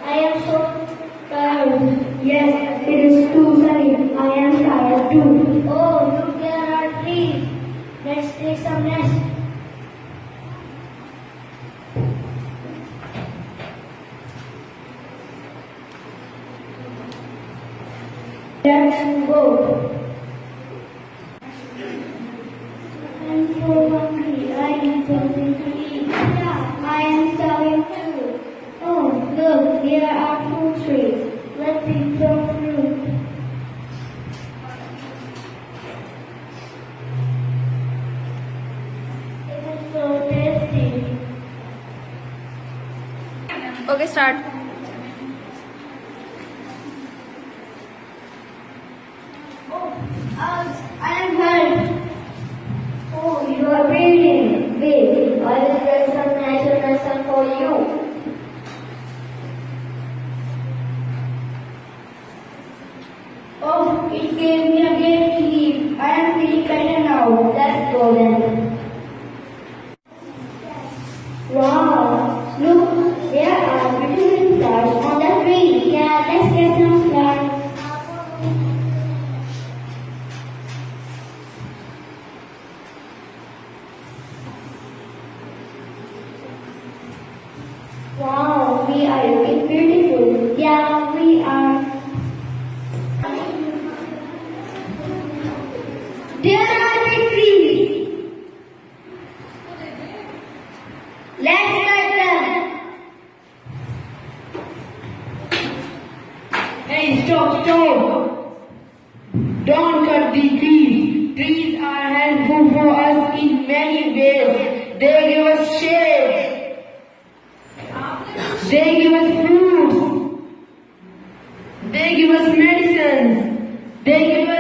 I am so tired. Yes, it is too sunny. I am tired too. Oh, look, there are trees. Let's take some rest. Let's go. I'm so hungry. I need something to eat. Yeah, I am starving too. Oh, look, here are fruit trees. Let's eat some fruit. It is so tasty. Okay, start. I am hurt. Oh, you are bleeding. Wait, I will get some natural medicine for you. Oh, it gave me a great relief. I am feeling better now. Let's go then. Wow, look, there are beautiful flowers on the tree. Yeah, let's get some flowers. Wow, we are looking beautiful. Yeah, we are. There are big trees. Let's cut them. Hey, stop! Don't cut the trees. Trees are helpful for us in many ways. They give us shade. They give us fruits. They give us medicines. They give us